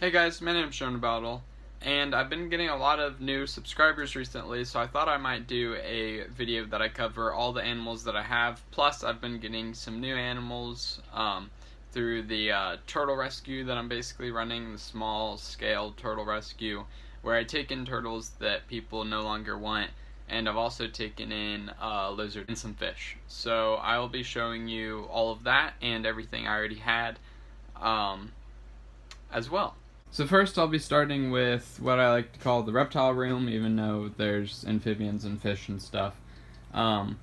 Hey guys, my name's Sean Bowdle, and I've been getting a lot of new subscribers recently, so I thought I might do a video that I cover all the animals that I have. Plus, I've been getting some new animals through the turtle rescue that I'm basically running, the small-scale turtle rescue, where I take in turtles that people no longer want, and I've also taken in a lizard and some fish. So I will be showing you all of that and everything I already had as well. So first I'll be starting with what I like to call the reptile room, even though there's amphibians and fish and stuff. So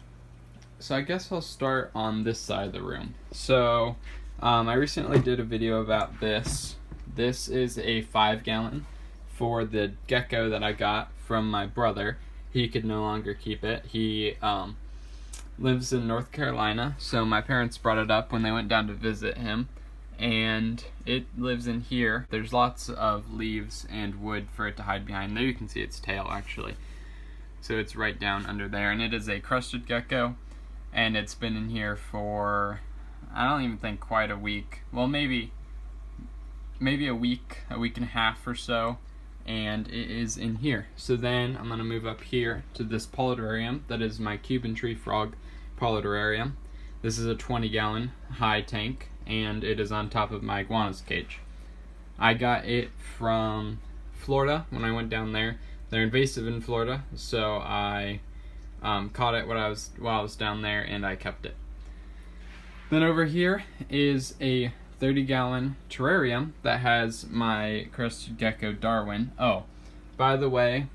I guess I'll start on this side of the room. So I recently did a video about this. This is a 5-gallon for the gecko that I got from my brother. He could no longer keep it. He lives in North Carolina, so my parents brought it up when they went down to visit him. And it lives in here. There's lots of leaves and wood for it to hide behind. There you can see its tail, actually. So it's right down under there. And it is a crested gecko. And it's been in here for, I don't even think quite a week. Well, maybe a week and a half or so. And it is in here. So then I'm going to move up here to this polidorarium. That is my Cuban tree frog polidorarium. This is a 20-gallon high tank, and it is on top of my iguana's cage. I got it from Florida when I went down there. They're invasive in Florida, so I caught it while I was down there, and I kept it. Then over here is a 30-gallon terrarium that has my crested gecko Darwin. Oh, by the way,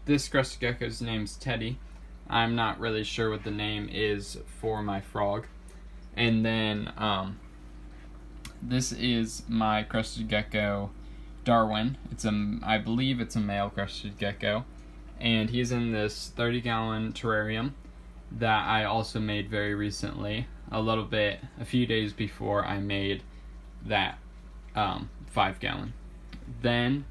this crested gecko's name's Teddy. I'm not really sure what the name is for my frog. And then this is my crested gecko Darwin. I believe it's a male crested gecko, and he's in this 30-gallon terrarium that I also made very recently, a few days before I made that 5-gallon. Then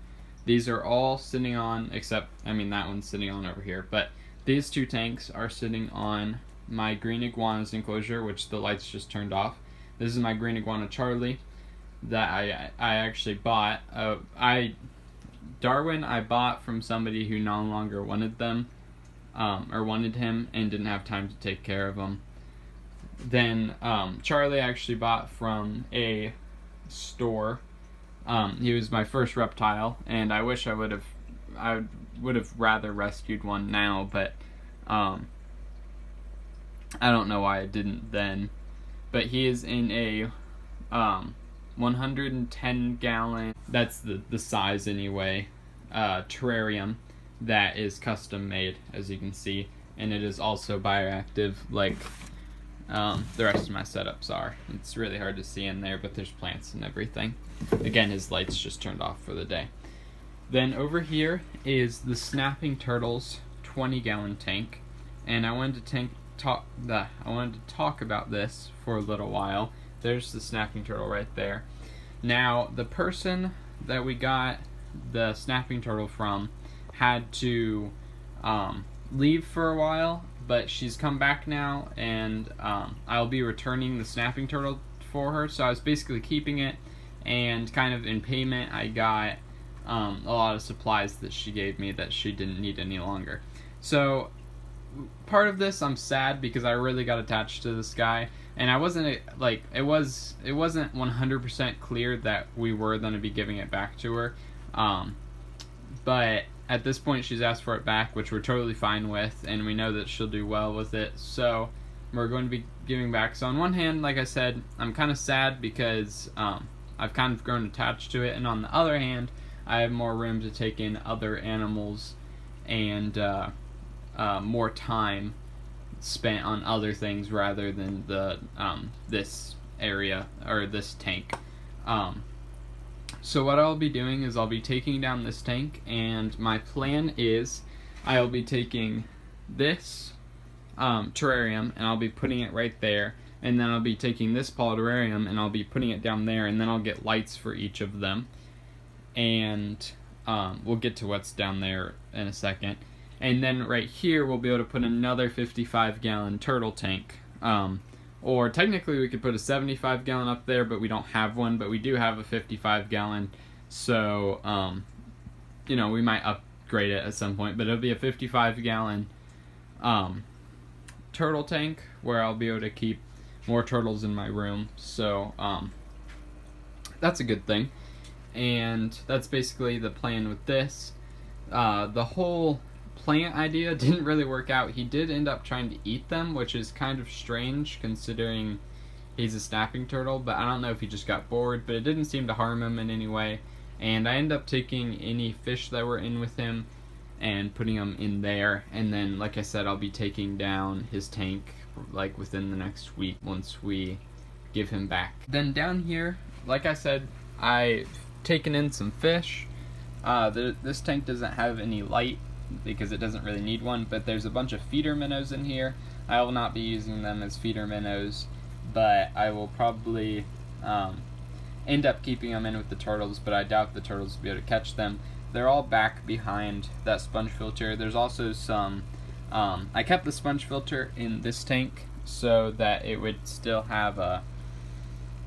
these are all sitting on, except that one's sitting on over here, but these two tanks are sitting on my green iguana's enclosure, which the lights just turned off. This is my green iguana Charlie that I actually bought. Darwin I bought from somebody who no longer wanted them, or wanted him and didn't have time to take care of him. Then Charlie I actually bought from a store. He was my first reptile, and I wish I would have rather rescued one now, but I don't know why I didn't then. But he is in a 110-gallon, that's the size anyway, terrarium that is custom made, as you can see, and it is also bioactive like the rest of my setups are. It's really hard to see in there, but there's plants and everything. Again, his lights just turned off for the day. Then over here is the Snapping Turtles 20-gallon tank, and I wanted to talk about this for a little while. There's the Snapping Turtle right there. Now, the person that we got the Snapping Turtle from had to leave for a while, but she's come back now, and I'll be returning the Snapping Turtle for her. So I was basically keeping it, and kind of in payment I got a lot of supplies that she gave me that she didn't need any longer. So part of this I'm sad because I really got attached to this guy, and I wasn't it wasn't 100% clear that we were going to be giving it back to her, but at this point she's asked for it back, which we're totally fine with, and we know that she'll do well with it, so we're going to be giving back. So on one hand, like I said, I'm kind of sad because I've kind of grown attached to it, and on the other hand, I have more room to take in other animals and more time spent on other things rather than this area or this tank. So what I'll be doing is I'll be taking down this tank, and my plan is I'll be taking this terrarium and I'll be putting it right there, and then I'll be taking this polidorarium and I'll be putting it down there, and then I'll get lights for each of them, and we'll get to what's down there in a second. And then right here we'll be able to put another 55-gallon turtle tank, or technically we could put a 75-gallon up there, but we don't have one, but we do have a 55-gallon So, you know, we might upgrade it at some point, but it'll be a 55-gallon turtle tank where I'll be able to keep more turtles in my room. So, that's a good thing. And that's basically the plan with this. The whole plant idea didn't really work out. He did end up trying to eat them, which is kind of strange considering he's a snapping turtle, but I don't know if he just got bored, but it didn't seem to harm him in any way. And I ended up taking any fish that were in with him and putting them in there, and then, like I said, I'll be taking down his tank like within the next week once we give him back. Then down here, like I said, I've taken in some fish. This tank doesn't have any light because it doesn't really need one, but there's a bunch of feeder minnows in here. I will not be using them as feeder minnows, but I will probably end up keeping them in with the turtles, but I doubt the turtles will be able to catch them. They're all back behind that sponge filter. There's also some, I kept the sponge filter in this tank so that it would still have a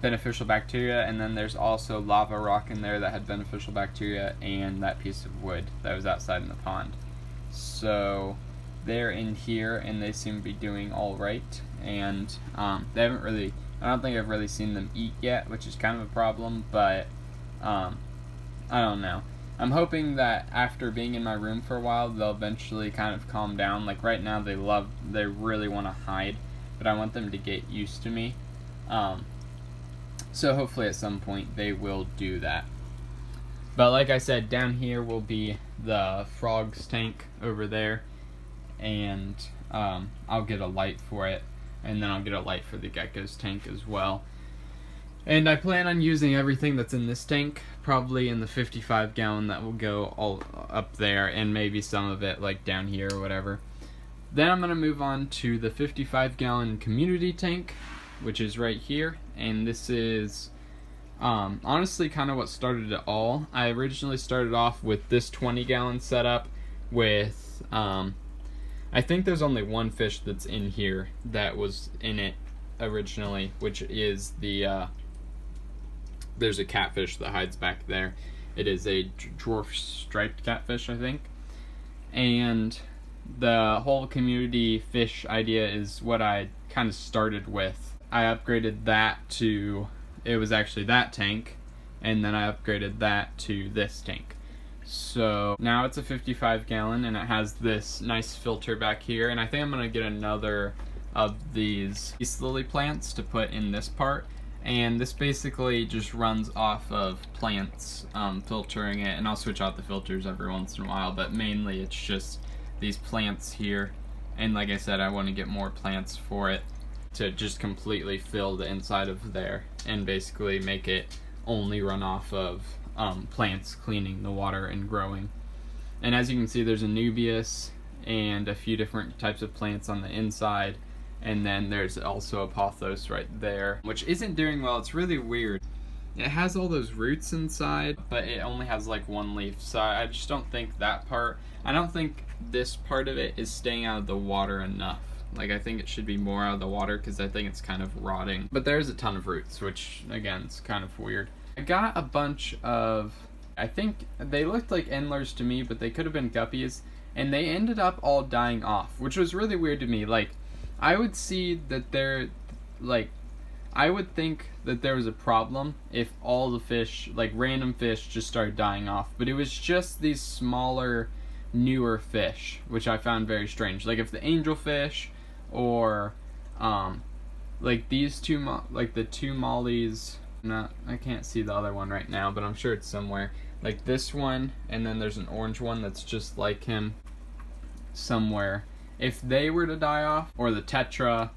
beneficial bacteria, and then there's also lava rock in there that had beneficial bacteria, and that piece of wood that was outside in the pond. So they're in here and they seem to be doing all right, and they haven't really, I don't think I've really seen them eat yet, which is kind of a problem, but I don't know. I'm hoping that after being in my room for a while, they'll eventually kind of calm down. Like right now, they really want to hide, but I want them to get used to me. So hopefully at some point they will do that. But like I said, down here will be the frogs tank over there, and I'll get a light for it, and then I'll get a light for the geckos tank as well. And I plan on using everything that's in this tank, probably in the 55-gallon that will go all up there, and maybe some of it like down here or whatever. Then I'm going to move on to the 55-gallon community tank, which is right here, and this is honestly kind of what started it all. I originally started off with this 20-gallon setup with, I think there's only one fish that's in here that was in it originally, which is the, there's a catfish that hides back there. It is a dwarf striped catfish, I think. And the whole community fish idea is what I kind of started with. I upgraded that to, it was actually that tank, and then I upgraded that to this tank. So now it's a 55-gallon, and it has this nice filter back here, and I think I'm going to get another of these peace lily plants to put in this part, and this basically just runs off of plants filtering it, and I'll switch out the filters every once in a while, but mainly it's just these plants here, and like I said, I want to get more plants for it to just completely fill the inside of there and basically make it only run off of plants cleaning the water and growing. And as you can see, there's a Nubius and a few different types of plants on the inside, and then there's also a pothos right there, which isn't doing well. It's really weird. It has all those roots inside, but it only has like one leaf, so I just don't think that part, I don't think this part of it is staying out of the water enough. Like, I think it should be more out of the water because I think it's kind of rotting. But there's a ton of roots, which, again, is kind of weird. I got a bunch of, I think they looked like endlers to me, but they could have been guppies, and they ended up all dying off, which was really weird to me. Like, I would see that they're, like, I would think that there was a problem if all the fish, like random fish, just started dying off. But it was just these smaller, newer fish, which I found very strange. Like if the angelfish or like these two, like the two mollies, I can't see the other one right now, but I'm sure it's somewhere. Like this one, and then there's an orange one that's just like him somewhere. If they were to die off, or the tetra,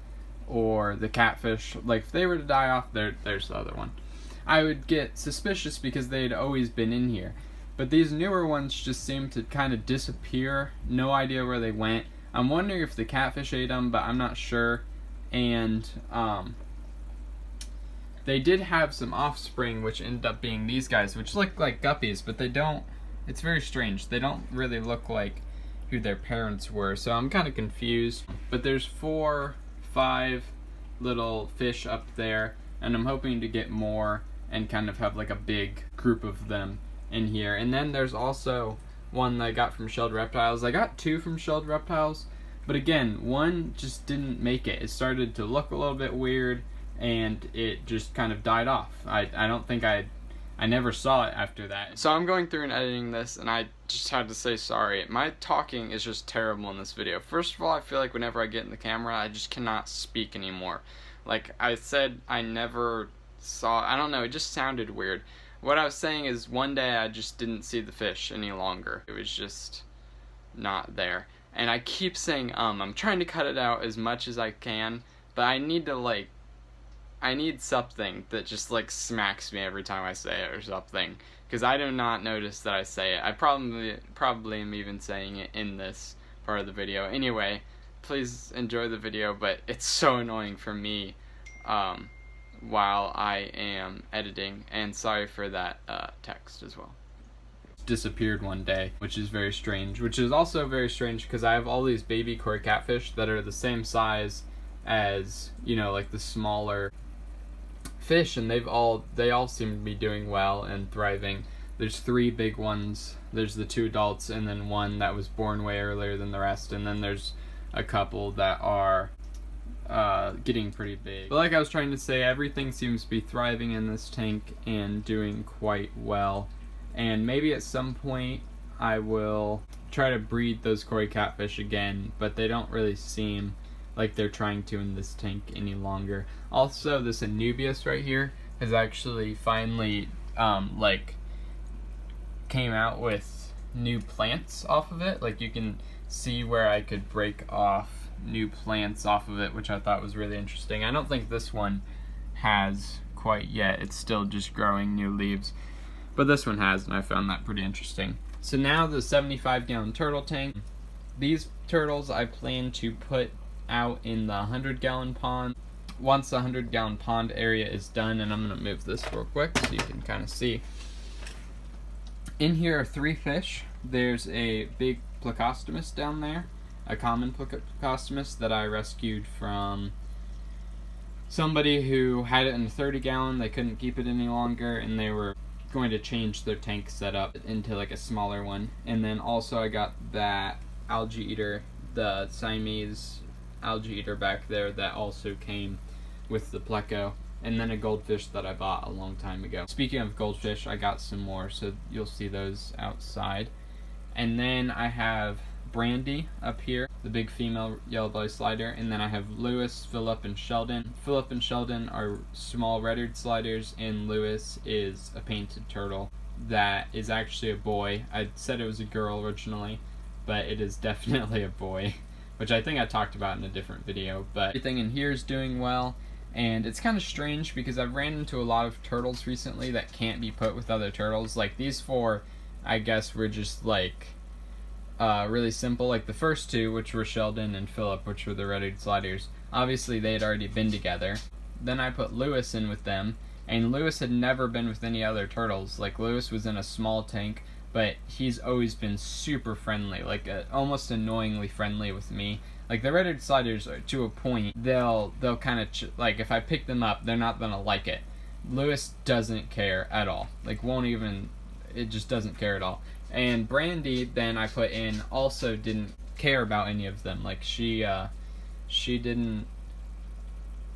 or the catfish, like if they were to die off, there's the other one, I would get suspicious because they'd always been in here. But these newer ones just seem to kind of disappear, no idea where they went. I'm wondering if the catfish ate them, but I'm not sure. And they did have some offspring, which ended up being these guys, which look like guppies, but they don't, it's very strange. They don't really look like who their parents were, so I'm kind of confused. But there's 4, 5 little fish up there, and I'm hoping to get more and kind of have like a big group of them in here. And then there's also one that I got from Shelled Reptiles. I got 2 from Shelled Reptiles, but again, one just didn't make it. It started to look a little bit weird, and it just kind of died off. I don't think I never saw it after that. So I'm going through and editing this, and I just had to say sorry. My talking is just terrible in this video. First of all, I feel like whenever I get in the camera, I just cannot speak anymore. Like I said, I never saw, I don't know, it just sounded weird. What I was saying is one day I just didn't see the fish any longer. It was just not there. And I keep saying I'm trying to cut it out as much as I can, but I need to I need something that just smacks me every time I say it or something, because I do not notice that I say it. I probably am even saying it in this part of the video. Anyway, please enjoy the video, but it's so annoying for me while I am editing, and sorry for that text as well. Disappeared one day, which is very strange, which is also very strange because I have all these baby koi catfish that are the same size as, you know, like the smaller fish, and they all seem to be doing well and thriving. There's 3 big ones, there's the 2 adults, and then one that was born way earlier than the rest, and then there's a couple that are getting pretty big. But like I was trying to say, everything seems to be thriving in this tank and doing quite well. And maybe at some point I will try to breed those koi catfish again, but they don't really seem like they're trying to in this tank any longer. Also, this Anubias right here has actually finally came out with new plants off of it. Like you can see where I could break off new plants off of it, which I thought was really interesting. I don't think this one has quite yet. It's still just growing new leaves. But this one has, and I found that pretty interesting. So now the 75-gallon turtle tank. These turtles I plan to put out in the 100-gallon pond. Once the 100-gallon pond area is done, and I'm going to move this real quick so you can kind of see. In here are 3 fish. There's a big plecostomus down there, a common plecostomus that I rescued from somebody who had it in a 30-gallon. They couldn't keep it any longer, and they were going to change their tank setup into like a smaller one. And then also I got that algae eater, the Siamese algae eater back there that also came with the pleco, and then a goldfish that I bought a long time ago. Speaking of goldfish, I got some more, so you'll see those outside. And then I have Brandy up here, the big female yellow belly slider, and then I have Lewis, Philip, and Sheldon. Philip and Sheldon are small red-eared sliders, and Lewis is a painted turtle that is actually a boy. I said it was a girl originally, but it is definitely a boy, which I think I talked about in a different video. But everything in here is doing well, and it's kind of strange because I've ran into a lot of turtles recently that can't be put with other turtles. Like these 4, I guess, were just really simple. Like the first 2, which were Sheldon and Philip, which were the red-eared sliders, obviously they had already been together. Then I put Lewis in with them, and Lewis had never been with any other turtles. Like Lewis was in a small tank, but he's always been super friendly, almost annoyingly friendly with me. Like the red-eared sliders, to a point, they'll kind of if I pick them up, they're not gonna like it. Lewis doesn't care at all. It just doesn't care at all. And Brandy, then I put in, also didn't care about any of them. Like she didn't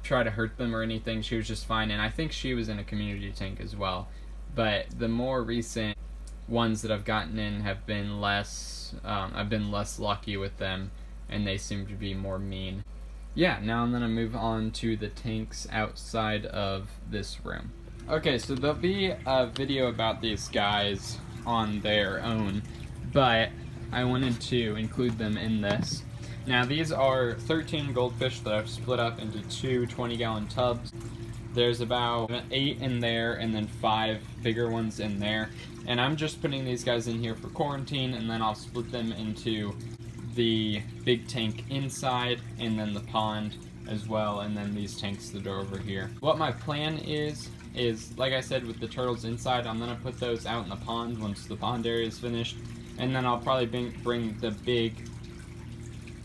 try to hurt them or anything. She was just fine, and I think she was in a community tank as well. But the more recent ones that I've gotten in have been less. I've been less lucky with them, and they seem to be more mean. Yeah, now I'm gonna move on to the tanks outside of this room. Okay, so there'll be a video about these guys on their own, but I wanted to include them in this. Now these are 13 goldfish that I've split up into 2 20-gallon tubs. There's about 8 in there and then 5 bigger ones in there, and I'm just putting these guys in here for quarantine, and then I'll split them into the big tank inside and then the pond as well, and then these tanks that are over here. What my plan is like I said, with the turtles inside, I'm gonna put those out in the pond once the pond area is finished, and then I'll probably bring the big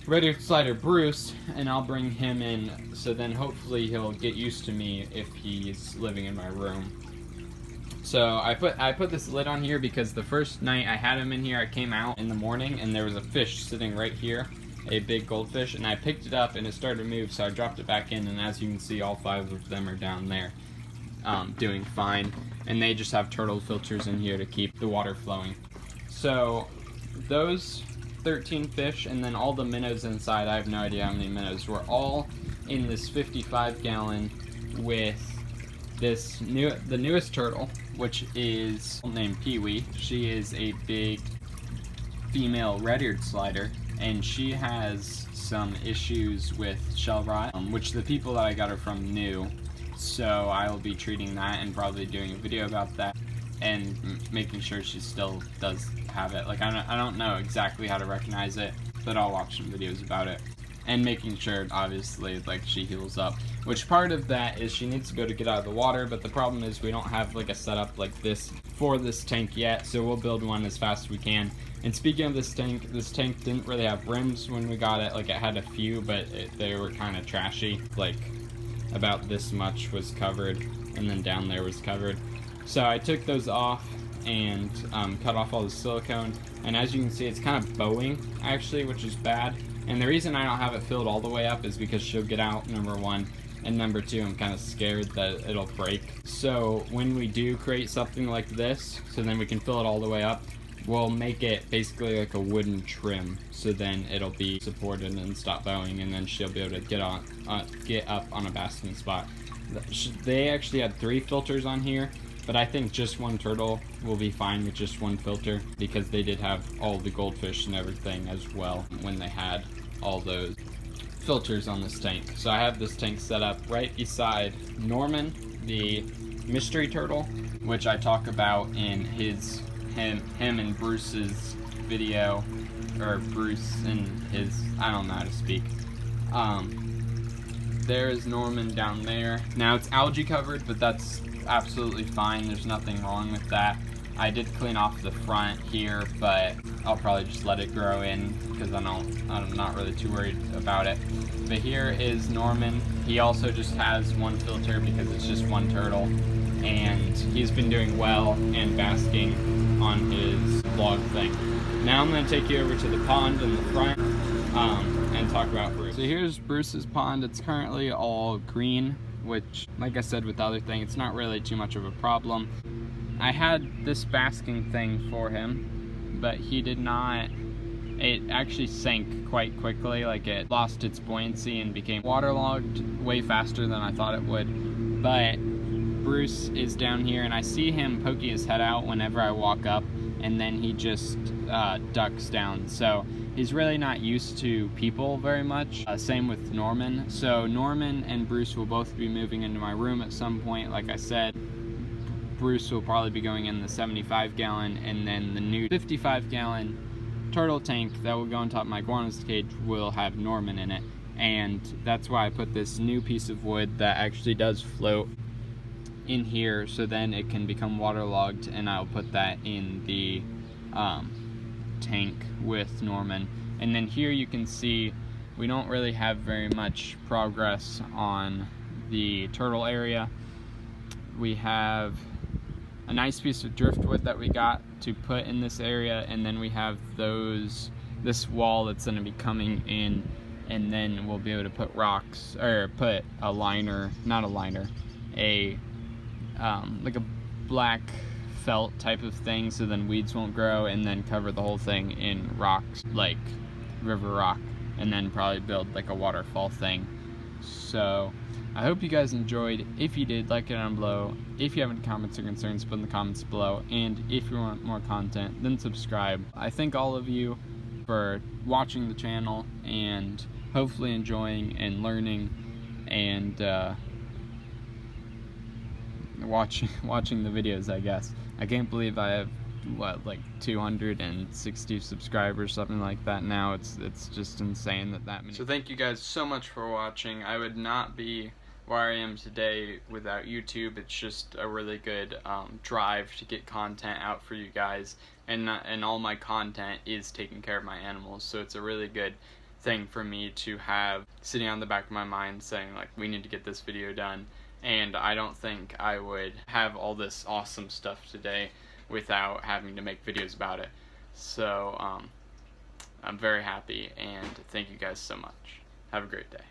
red-eared slider Bruce, and I'll bring him in, so then hopefully he'll get used to me if he's living in my room. So I put this lid on here because the first night I had him in here, I came out in the morning and there was a fish sitting right here, a big goldfish, and I picked it up and it started to move, so I dropped it back in, and as you can see, all 5 of them are down there doing fine, and they just have turtle filters in here to keep the water flowing. So those 13 fish and then all the minnows inside, I have no idea how many minnows, were all in this 55-gallon with the newest turtle, which is named Pee-wee. She is a big female red-eared slider, and she has some issues with shell rot, which the people that I got her from knew. So I will be treating that and probably doing a video about that and making sure she still does have it. Like, I don't know exactly how to recognize it, but I'll watch some videos about it. And making sure, obviously, like, she heals up. Which part of that is she needs to go to get out of the water, but the problem is we don't have, like, a setup like this for this tank yet, so we'll build one as fast as we can. And speaking of this tank didn't really have rims when we got it. Like, it had a few, but they were kind of trashy. Like, about this much was covered, and then down there was covered. So I took those off and cut off all the silicone, and as you can see, it's kind of bowing, actually, which is bad. And the reason I don't have it filled all the way up is because she'll get out, number one, and number two, I'm kind of scared that it'll break. So when we do create something like this, so then we can fill it all the way up, we'll make it basically like a wooden trim, so then it'll be supported and stop bowing, and then she'll be able to get up on a basking spot. They actually had 3 filters on here, but I think just one turtle will be fine with just one filter, because they did have all the goldfish and everything as well when they had all those filters on this tank. So I have this tank set up right beside Norman, the mystery turtle, which I talk about in him and Bruce's video, or Bruce and his, I don't know how to speak. There is Norman down there. Now it's algae covered, but that's absolutely fine. There's nothing wrong with that. I did clean off the front here, but I'll probably just let it grow in because I'm not really too worried about it. But here is Norman. He also just has one filter because it's just one turtle, and he's been doing well and basking on his log thing. Now I'm going to take you over to the pond in the front and talk about Bruce. So here's Bruce's pond. It's currently all green, which, like I said with the other thing, it's not really too much of a problem. I had this basking thing for him, but he did not, it actually sank quite quickly. Like, it lost its buoyancy and became waterlogged way faster than I thought it would. But Bruce is down here, and I see him poking his head out whenever I walk up, and then he just ducks down. So he's really not used to people very much. Same with Norman. So Norman and Bruce will both be moving into my room at some point. Like I said, Bruce will probably be going in the 75-gallon, and then the new 55-gallon turtle tank that will go on top of my iguana's cage will have Norman in it. And that's why I put this new piece of wood that actually does float in here, so then it can become waterlogged, and I'll put that in the tank with Norman. And then here you can see we don't really have very much progress on the turtle area. We have a nice piece of driftwood that we got to put in this area, and then we have this wall that's going to be coming in, and then we'll be able to put rocks, or put a liner, not a liner, like a black felt type of thing, so then weeds won't grow, and then cover the whole thing in rocks, like river rock, and then probably build like a waterfall thing. So I hope you guys enjoyed. If you did, like it down below. If you have any comments or concerns, put in the comments below. And if you want more content, then subscribe. I thank all of you for watching the channel and hopefully enjoying and learning and watching the videos, I guess. I can't believe I have, what, like 260 subscribers, something like that now. It's just insane that many. So thank you guys so much for watching. I would not be where I am today without YouTube. It's just a really good drive to get content out for you guys, and all my content is taking care of my animals, so it's a really good thing for me to have sitting on the back of my mind saying, like, we need to get this video done. and I don't think I would have all this awesome stuff today without having to make videos about it. So I'm very happy, and thank you guys so much. Have a great day.